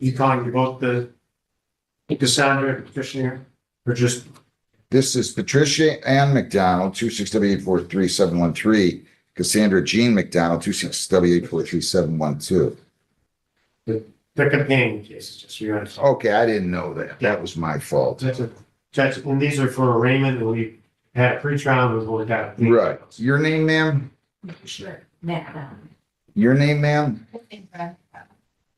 You calling both the Cassandra and Patricia, or just, This is Patricia Ann McDonald, 267843713. Cassandra Jean McDonald, 267843712. the companion cases, just so you understand? Okay, I didn't know that. That was my fault. Judge, and these are for arraignment, and we had a pre-trial and we worked out. Right. Your name, ma'am? Sure. Matt. Your name, ma'am?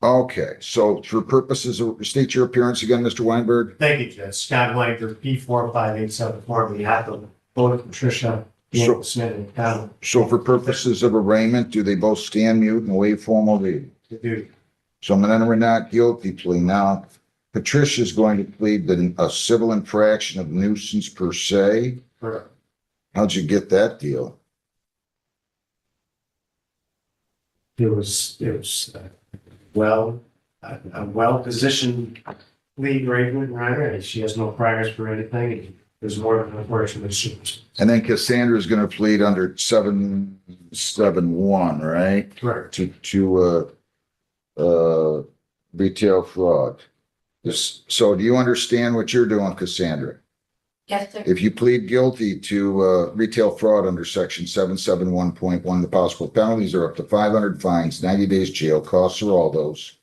Okay, so for purposes of, state your appearance again, Mr. Weinberg? Thank you, Judge. Scott Weinberg, P4587, on behalf of both Patricia and Smith and Donald. So for purposes of arraignment, do they both stand mute and waive formal reading? To do. So I'm going to not guilty plea. Now, Patricia's going to plead a civil infraction of nuisance per se. Correct. How'd you get that deal? It was a well-positioned lead arraignment, right? She has no priors for anything. There's more than unfortunate circumstances. And then Cassandra's going to plead under 771, right? Correct. To retail fraud. So do you understand what you're doing, Cassandra? Yes, sir. If you plead guilty to retail fraud under section 771.1, the possible penalties are up to 500 fines, 90 days jail, costs are all those.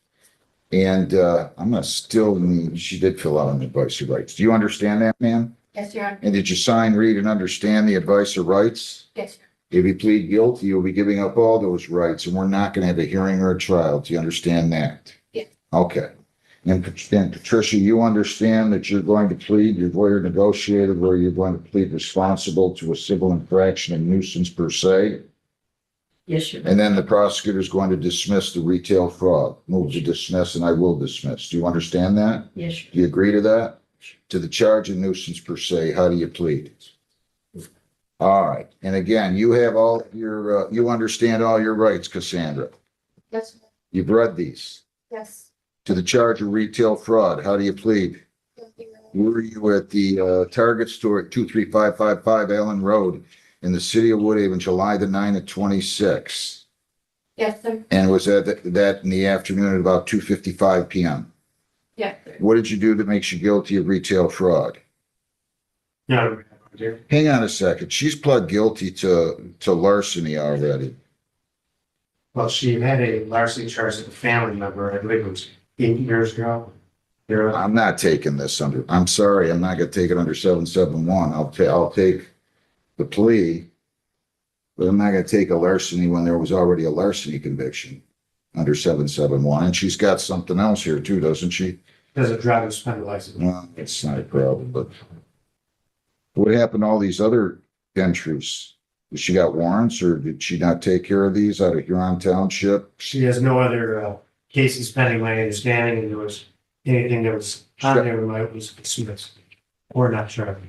And I'm gonna still need, she did fill out an advice of rights. Do you understand that, ma'am? Yes, Your Honor. And did you sign, read, and understand the advice of rights? Yes, sir. If you plead guilty, you'll be giving up all those rights, and we're not gonna have a hearing or a trial. Do you understand that? Yes. Okay. And Patricia, you understand that you're going to plead, your lawyer negotiated where you're going to plead responsible to a civil infraction and nuisance per se. Yes, Your Honor. And then the prosecutor is going to dismiss the retail fraud, move to dismiss, and I will dismiss. Do you understand that? Yes, Do you agree to that? To the charge of nuisance per se, how do you plead? All right. And again, you have all your, you understand all your rights, Cassandra. yes, sir. You've read these. Yes. To the charge of retail fraud, how do you plead? Yes, Your Honor. Were you at the Target store at 23555 Allen Road in the city of Woodhaven, July the 9th at 26? Yes, sir. And was that in the afternoon at about 2:55 p.m.? Yes, sir. What did you do that makes you guilty of retail fraud? No, Hang on a second. She's pled guilty to larceny already. well, she had a larceny charge of a family member, I believe it was 8 years ago. I'm not taking this under, I'm sorry, I'm not gonna take it under 771. I'll take the plea, but I'm not gonna take a larceny when there was already a larceny conviction under 771. And she's got something else here too, doesn't she? There's a driving suspended license. Well, it's not a problem, but what happened to all these other entries? Did she got warrants or did she not take care of these out of Huron Township? She has no other cases pending, my understanding, and there was anything that was on there that was dismissed or not charged.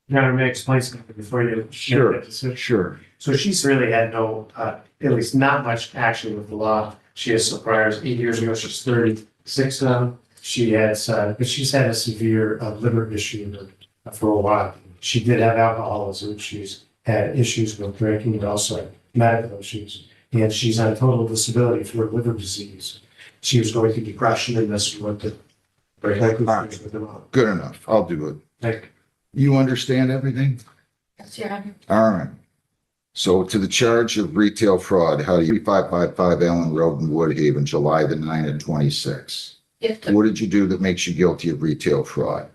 Now, may I explain something before you? Sure. Sure. So she's really had no, at least not much action with the law. She has some priors. 8 years ago, she's 36 now. She has, but she's had a severe liver issue for a while. She did have alcoholism. She's had issues with drinking and also medical issues. And she's on total disability for liver disease. She was going through depression and this is what the. Good enough. I'll do it. Like, You understand everything? Yes, Your Honor. All right. So to the charge of retail fraud, how do you, 3555 Allen Road in Woodhaven, July the 9th at 26? Yes, sir. What did you do that makes you guilty of retail fraud?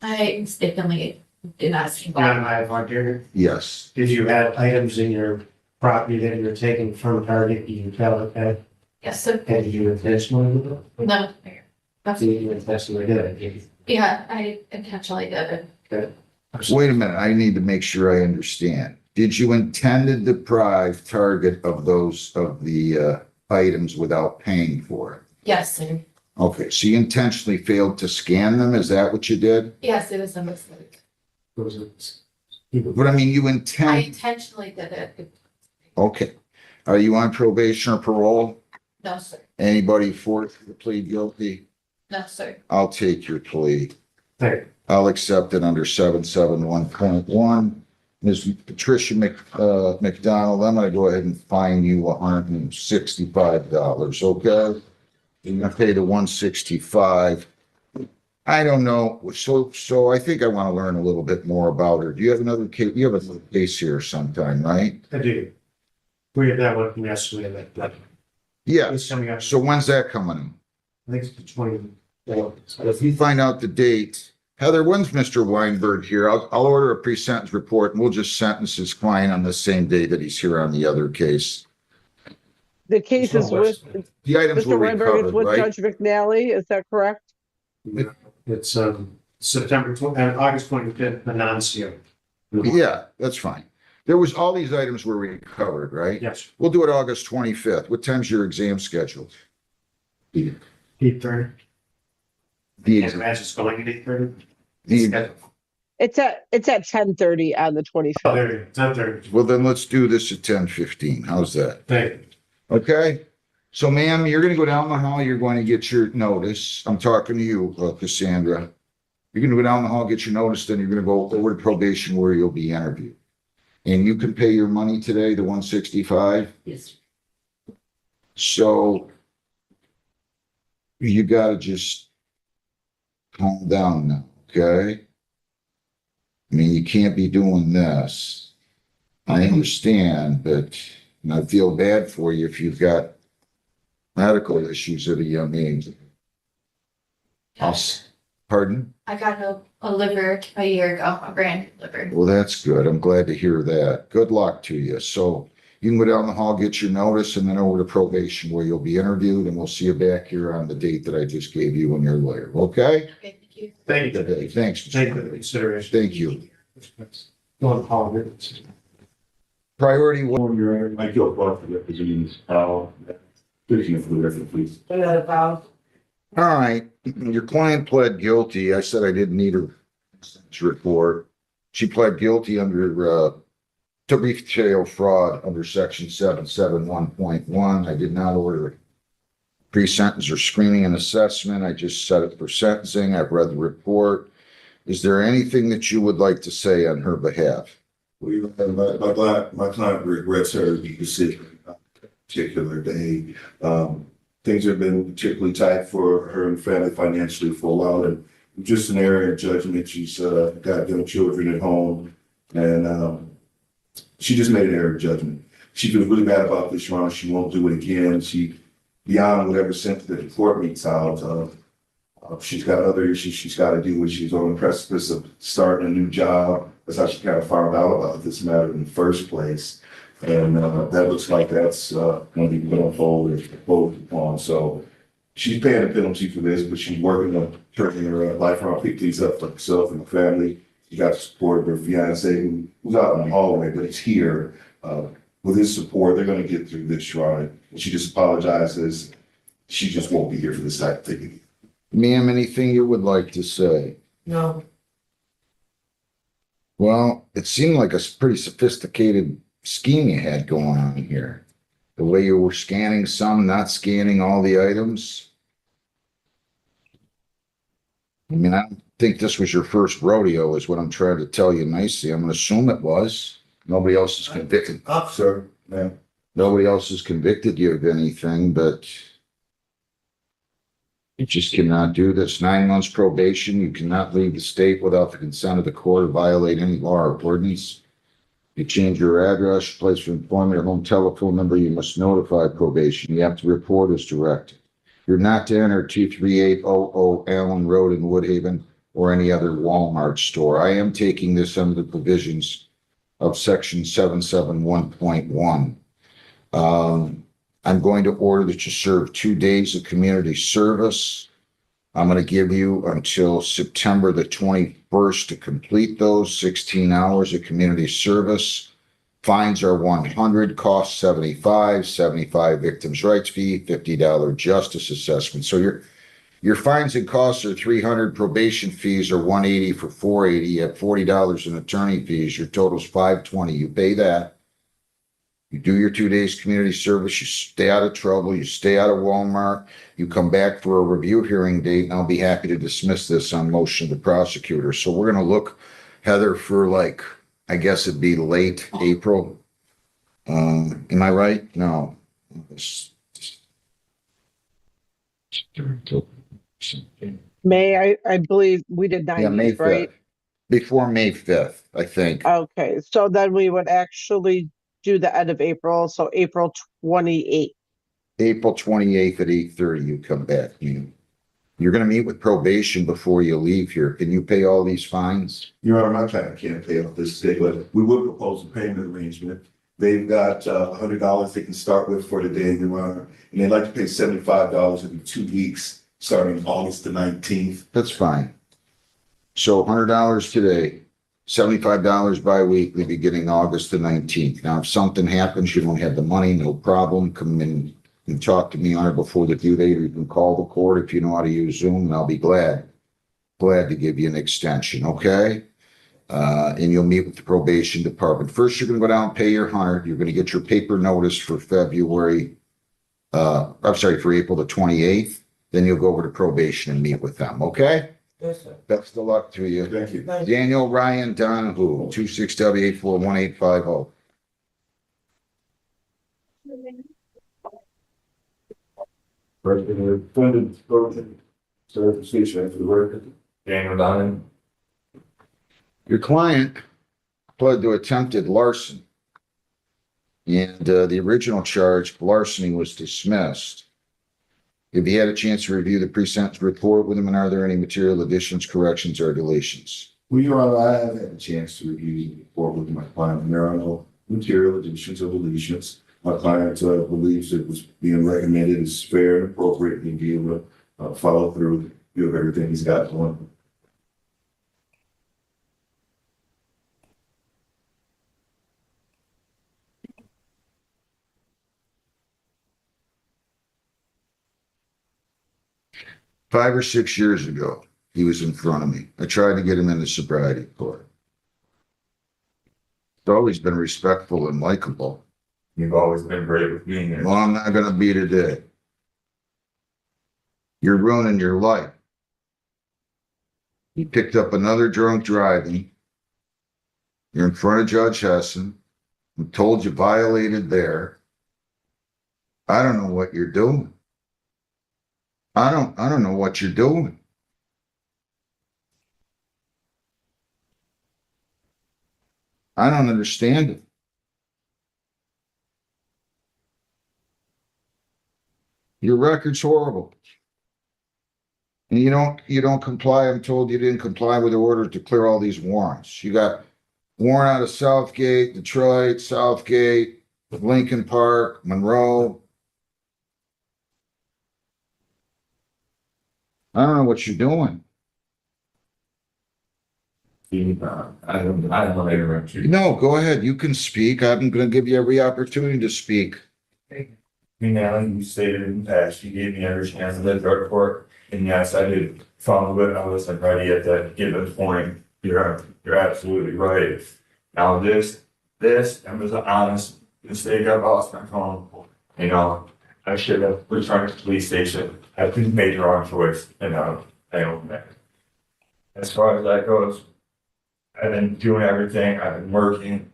I mistakenly did not see. John, I have one here. Yes. Did you have items in your property that you're taking from Target, you tell it that, Yes, sir. and you intentionally do it? No. So you intentionally did it? Yeah, I intentionally did it. Good. Wait a minute. I need to make sure I understand. Did you intend to deprive Target of the items without paying for it? Yes, sir. Okay, so you intentionally failed to scan them? Is that what you did? Yes, it was a mistake. But I mean, you I intend, intentionally did it. okay. Are you on probation or parole? No, sir. Anybody forced to plead guilty? No, sir. I'll take your plea. Thank you. I'll accept it under 771.1. Ms. Patricia McDonald, I'm gonna go ahead and fine you $165, okay? You're gonna pay the 165. I don't know, so I think I want to learn a little bit more about her. Do you have another case? You have a case here sometime, right? I do. We had that one from yesterday, that Yeah, it's coming up. so when's that coming in? I think it's the 24th. If you find out the date, Heather, when's Mr. Weinberg here? I'll order a pre-sentence report and we'll just sentence his client on the same day that he's here on the other case. The case is with, The items were Mr. Weinberg is recovered, with right? Judge McNally, is that correct? It's September and August 25th, Annunciation. Yeah, that's fine. There was, all these items were recovered, right? Yes, We'll do it August 25th. What time's your exam scheduled? 8:30. The, Can't imagine it's going at 8:30. the, It's at 10:30 on the Oh, 25th. there you go, 10:30. well, then let's do this at 10:15. How's that? Thank you. Okay? So ma'am, you're gonna go down the hall, you're going to get your notice. I'm talking to you, Cassandra. You're gonna go down the hall, get your notice, then you're gonna go over to probation where you'll be interviewed. And you can pay your money today, the 165. Yes. So you gotta just calm down now, okay? I mean, you can't be doing this. I understand, but and I feel bad for you if you've got medical issues at a young age. Pardon? I got a liver a year ago, a brand new liver. Well, that's good. I'm glad to hear that. Good luck to you. So you can go down the hall, get your notice, and then over to probation where you'll be interviewed, and we'll see you back here on the date that I just gave you and your lawyer, okay? Okay, thank you. Thank you. Okay, thanks. Mr. Thank you for the Murphy. consideration. Thank you. Going to Paul. Priority one, Form your, Mike Gilchrist, representing Powell, petition for the record, please. all right, your client pled guilty. I said I didn't need her report. She pled guilty under, to retail fraud under section 771.1. I did not order pre-sentence or screening and assessment. I just set it for sentencing. I've read the report. Is there anything that you would like to say on her behalf? My client regrets her decision on a particular day. Things have been particularly tight for her and family financially for a while, and just an error in judgment. She's got young children at home, and she just made an error of judgment. She feels really bad about this, Your Honor. She won't do it again. She, beyond whatever sentence that the court meets out, she's got other issues she's got to deal with. She's on the precipice of starting a new job. That's how she kind of found out about this matter in the first place. And that looks like that's going to be put on hold or imposed upon. So she's paying a penalty for this, but she's working on turning her life around, pick things up for herself and her family. She got the support of her fiance who's out in the hallway, but he's here. With his support, they're going to get through this, Your Honor. She just apologizes. She just won't be here for this type of thing. Ma'am, anything you would like to say? No. Well, it seemed like a pretty sophisticated scheme you had going on here. The way you were scanning some, not scanning all the items. I mean, I don't think this was your first rodeo, is what I'm trying to tell you nicely. I'm gonna assume it was. Nobody else is convicted. Officer, ma'am. Nobody else has convicted you of anything, but you just cannot do this. 9 months probation. You cannot leave the state without the consent of the court or violate any law or ordinance. You change your address, place of employment, or home telephone number, you must notify probation. You have to report as directed. You're not to enter 23800 Allen Road in Woodhaven or any other Walmart store. I am taking this under the provisions of section 771.1. I'm going to order that you serve 2 days of community service. I'm going to give you until September the 21st to complete those 16 hours of community service. Fines are 100, costs 75 victims' rights fee, $50 justice assessment. So your fines and costs are 300, probation fees are 180 for 480, you have $40 in attorney fees, your total's 520. You pay that. You do your 2 days community service, you stay out of trouble, you stay out of Walmart, you come back for a review hearing date, and I'll be happy to dismiss this on motion of the prosecutor. So we're gonna look, Heather, for like, I guess it'd be late April. Am I right? No. May, I believe we did Yeah, May 90s, right? 5th. Before May 5th, I think. Okay, so then we would actually do the end of April, so April 28th. April 28th at 8:30, you come back. You're gonna meet with probation before you leave here. Can you pay all these fines? Your Honor, my client can't pay off this day, but we would propose a payment arrangement. They've got $100 they can start with for the day, Your Honor, and they'd like to pay $75 every 2 weeks, starting August the 19th. That's fine. So $100 today, $75 bi-weekly beginning August the 19th. Now, if something happens, you don't have the money, no problem. Come in and talk to me on it before the due date, or you can call the court if you know how to use Zoom, and I'll be glad to give you an extension, okay? And you'll meet with the probation department. First, you're gonna go down and pay your 100. You're gonna get your paper notice for February, for April the 28th. Then you'll go over to probation and meet with them, okay? Yes, sir. Best of luck to you. Thank you. Daniel Ryan Donahue, 26W841850. Defendant, certification for the record. Daniel Donnan. Your client pled to attempted larceny. And the original charge, larceny, was dismissed. Have you had a chance to review the pre-sentence report with him, and are there any material additions, corrections, or deletions? Well, Your Honor, I have had a chance to review the report with my client, and there are no material additions or deletions. My client believes it was being recommended as fair and appropriate, and be able to follow through with everything he's got going. Five or 6 years ago, he was in front of me. I tried to get him into sobriety court. He's always been respectful and likable. You've always been great with being there. Well, I'm not gonna be today. You're ruining your life. He picked up another drunk driving. You're in front of Judge Hessen. I'm told you violated there. I don't know what you're doing. I don't know what you're doing. I don't understand it. Your record's horrible. And you don't comply. I'm told you didn't comply with the order to clear all these warrants. You got warrant out of Southgate, Detroit, Southgate, Lincoln Park, Monroe. I don't know what you're doing. I don't know how to interrupt you. No, go ahead. You can speak. I'm going to give you every opportunity to speak. Now, you stated in the past, you gave me every chance to let drug court, and yes, I did follow it. I was like ready at that given point. You're absolutely right. Now this was an honest mistake. I lost my phone. You know, I should have returned to the police station. I made the wrong choice, and I own that. As far as that goes, I've been doing everything. I've been working.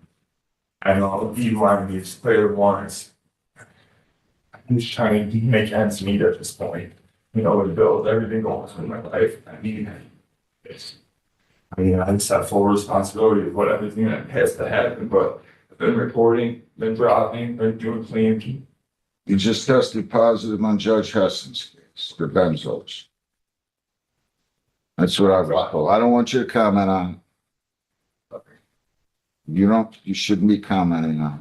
I know you wanted me to clear the warrants. I'm just trying to make ends meet at this point. You know, with bills, everything going on in my life. I just have full responsibility of what everything that has to happen, but I've been reporting, been dropping, been doing clean. You just tested positive on Judge Hessen's case for benzos. That's what I was told. I don't want you to comment on it. You shouldn't be commenting on it.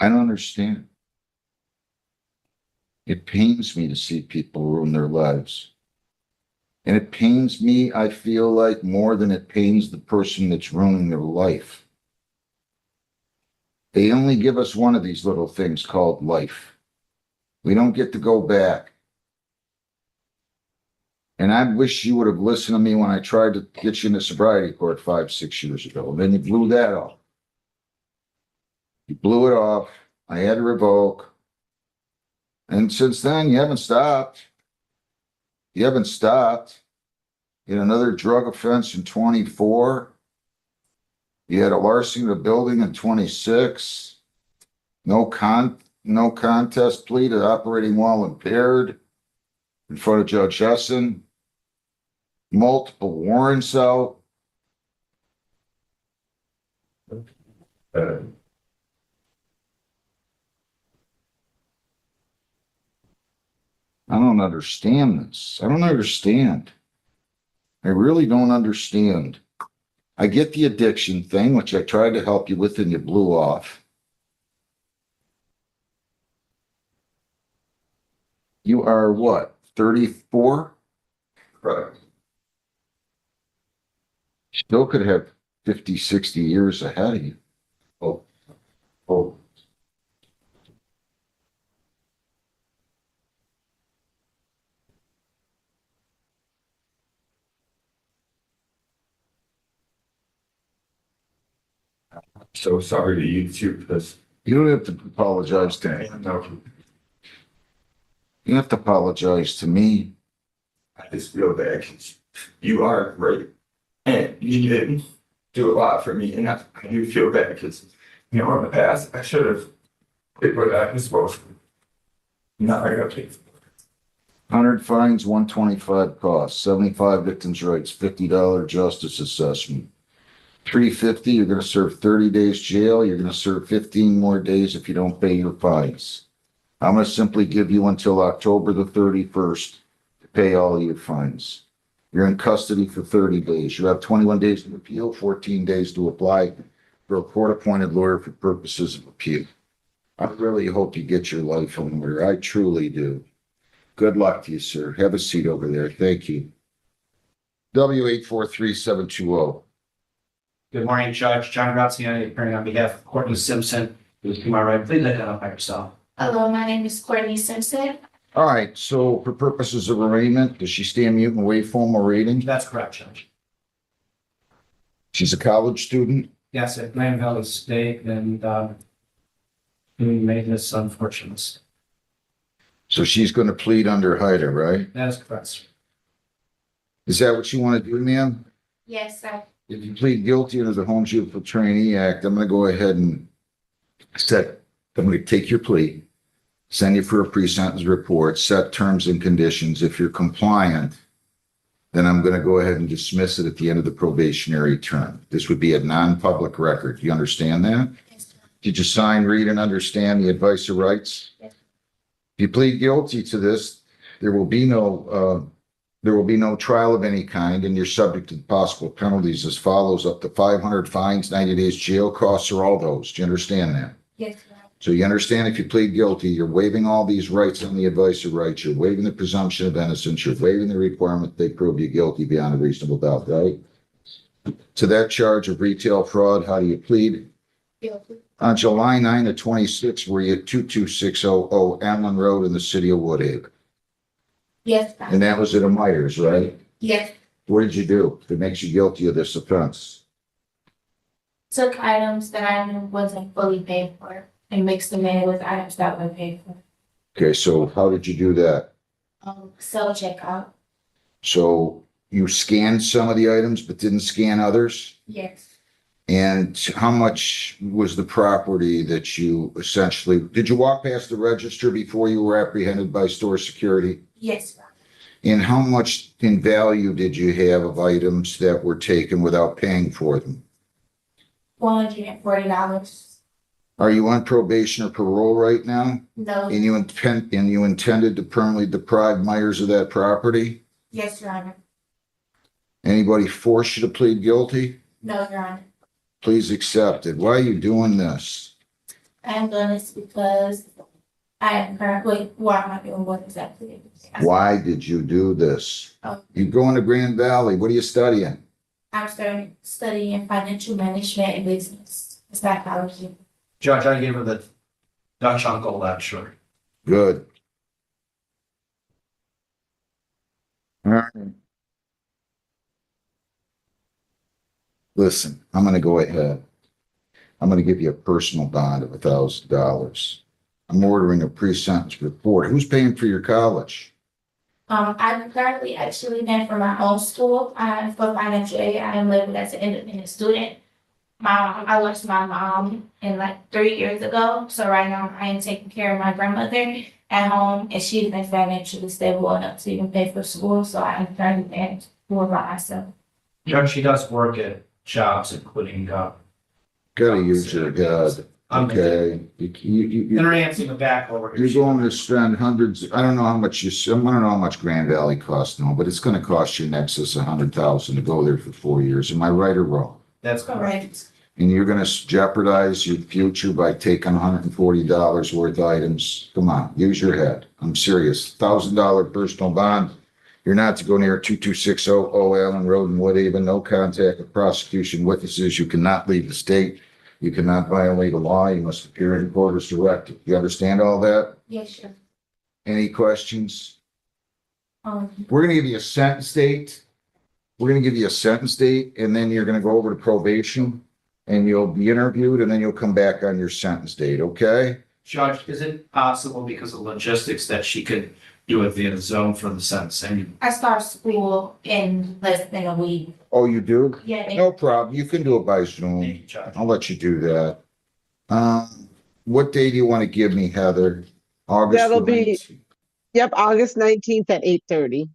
I don't understand. It pains me to see people ruin their lives. And it pains me, I feel like, more than it pains the person that's ruining their life. They only give us one of these little things called life. We don't get to go back. And I wish you would have listened to me when I tried to get you into sobriety court 5, 6 years ago. And then you blew that off. You blew it off. I had to revoke. And since then, you haven't stopped. You haven't stopped. You had another drug offense in 24. You had a larceny of a building in 26. No contest plea to operating while impaired in front of Judge Hessen. Multiple warrants out. Uh, I don't understand this. I don't understand. I really don't understand. I get the addiction thing, which I tried to help you with and you blew off. You are what, 34? Correct. Still could have 50, 60 years ahead of you. Oh, so sorry to you too, because You don't have to apologize to me. no, You have to apologize to me. I just feel bad 'cause you are great and you didn't do a lot for me. And I do feel bad because, in the past, I should have did what I was supposed to. Now I gotta pay for it. 100 fines, 125 costs, 75 victims' rights, $50 justice assessment. 350, you're gonna serve 30 days jail. You're gonna serve 15 more days if you don't pay your fines. I'm gonna simply give you until October the 31st to pay all of your fines. You're in custody for 30 days. You have 21 days to appeal, 14 days to apply for a court-appointed lawyer for purposes of appeal. I really hope you get your life in order. I truly do. Good luck to you, sir. Have a seat over there. Thank you. W843720. Good morning, Judge. John Graziani, appearing on behalf of Courtney Simpson. Who's to my right, please identify yourself. Hello, my name is Courtney Simpson. All right, so for purposes of arraignment, does she stand mute and wait for more reading? That's correct, Judge. She's a college student. Yes, at Grand Valley State and doing maintenance unfortunate. So she's going to plead under HIDA, right? That is correct. Is that what you want to do, ma'am? Yes, sir. If you plead guilty under the Home Juvenile Trainee Act, I'm going to go ahead and I'm going to take your plea, send you for a pre-sentence report, set terms and conditions. If you're compliant, then I'm going to go ahead and dismiss it at the end of the probationary term. This would be a non-public record. Do you understand that? Yes, sir. Did you sign, read, and understand the advice of rights? Yes. If you plead guilty to this, there will be no trial of any kind, and you're subject to possible penalties as follows: up to 500 fines, 90 days jail, costs, or all those. Do you understand that? Yes, sir. So you understand if you plead guilty, you're waiving all these rights on the advice of rights. You're waiving the presumption of innocence. You're waiving the requirement they prove you guilty beyond a reasonable doubt, right? To that charge of retail fraud, how do you plead? Guilty. On July 9 to 26, were you at 22600 Allen Road in the city of Woodhaven? Yes, sir. And that was at a Myers, right? Yes. What did you do that makes you guilty of this offense? Took items that I knew wasn't fully paid for and mixed them in with items that were paid for. Okay, so how did you do that? Self checkout. So you scanned some of the items but didn't scan others? Yes. And how much was the property that you essentially, did you walk past the register before you were apprehended by store security? Yes, sir. And how much in value did you have of items that were taken without paying for them? $140. Are you on probation or parole right now? No. And you intended to permanently deprive Myers of that property? Yes, Your Honor. Anybody force you to plead guilty? No, Your Honor. Please accept it. Why are you doing this? I am doing this because I am currently, why am I doing what exactly? Why did you do this? Oh. You going to Grand Valley. What are you studying? I'm studying financial management and business psychology. Judge, I gave her the Dutch uncle lecture. Good. All right. Listen, I'm going to go ahead. I'm gonna give you a personal bond of $1,000. I'm ordering a pre-sentence report. Who's paying for your college? I'm currently actually paying for my own school. For financial aid, I am living as an independent student. I lost my mom in like 3 years ago, so right now I am taking care of my grandmother at home, and she's been financially stable enough to even pay for school, so I'm currently paying for myself. Judge, she does work at jobs, including, Gotta use your head, okay? and her aunt's in the back over here. You're going to spend hundreds, I don't know how much I don't know how much Grand Valley costs now, but it's gonna cost you in excess of 100,000 to go there for 4 years. Am I right or wrong? That's correct. Correct. And you're gonna jeopardize your future by taking $140 worth of items. Come on, use your head. I'm serious. $1,000 personal bond. You're not to go near 2260 Allen Road in Woodhaven. No contact with prosecution witnesses. You cannot leave the state. You cannot violate a law. You must appear in court as directed. You understand all that? Yes, sure. Any questions? Um, We're gonna give you a sentence date. We're gonna give you a sentence date, and then you're gonna go over to probation, and you'll be interviewed, and then you'll come back on your sentence date, okay? Judge, is it possible because of logistics that she could do it via Zoom for the sentencing? I start school in less than a week. Oh, you do? Yeah, No problem. You can do it by Zoom. Thank you, Judge. I'll let you do that. What day do you want to give me, Heather? August? That'll the be- 19th? Yep, August 19th at 8:30.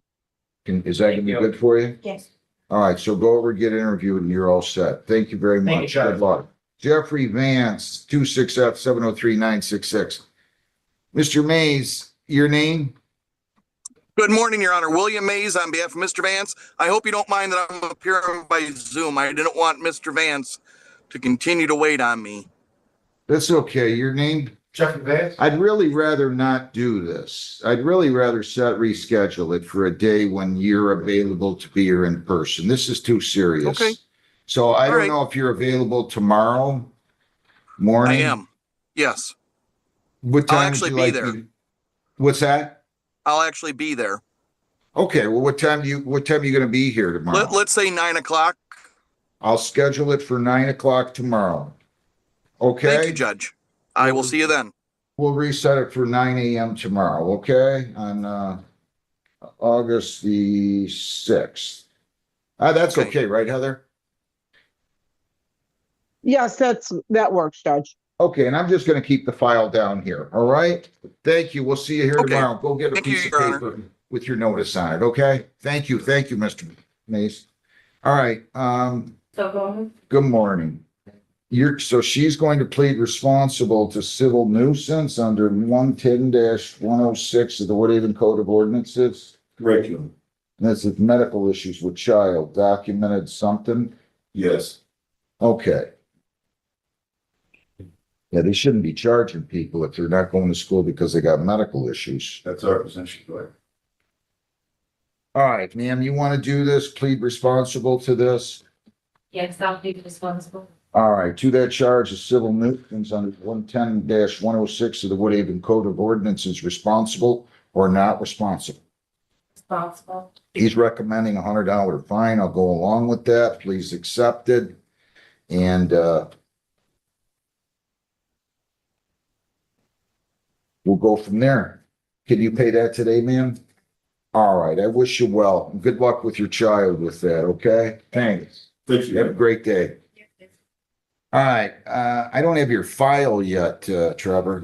Is that gonna be good for you? yes. All right, so go over, get interviewed, and you're all set. Thank you very Thank you, much. Judge. Good luck. Jeffrey Vance, 26F703966. Mr. Mays, your name? Good morning, Your Honor. William Mays on behalf of Mr. Vance. I hope you don't mind that I'm appearing by Zoom. I didn't want Mr. Vance to continue to wait on me. That's okay. Your name? Jeffrey Vance? I'd really rather not do this. I'd really rather reschedule it for a day when you're available to be here in person. This is too serious. Okay. So I All don't right. know if you're available tomorrow morning. I am. Yes, What I'll time would actually you be like there. me- What's that? I'll actually be there. Okay, well, what time are you gonna be here tomorrow? Let's say 9 o'clock. I'll schedule it for 9 o'clock tomorrow. Thank you, Okay? Judge. I will see you then. We'll reset it for 9 a.m. tomorrow, okay? On, August the 6th. That's Okay. okay, right, Heather? Yes, that works, Judge. Okay, and I'm just gonna keep the file down here, all right? Thank you. We'll see you here Okay. tomorrow. Go get a Thank you, piece of Your Honor. paper with your notice on it, okay? Thank you, Mr. Mace. All right, So go. good morning. So she's going to plead responsible to civil nuisance under 110-106 of the Woodhaven Code of Ordinances. Correct, Your Honor. And this is medical issues with child, documented something. Yes. Okay. Yeah, they shouldn't be charging people if they're not going to school because they got medical issues. That's our position, correct? All right, ma'am, you want to do this, plead responsible to this? Yes, I'll be responsible. All right, to that charge of civil nuisance under 110-106 of the Woodhaven Code of Ordinances, responsible or not responsible? Responsible. He's recommending a $100 fine. I'll go along with that. Please accept it. And, we'll go from there. Can you pay that today, ma'am? All right, I wish you well. Good luck with your child with that, okay? Thanks. Thank you. Have a great day. All right, I don't have your file yet, Trevor.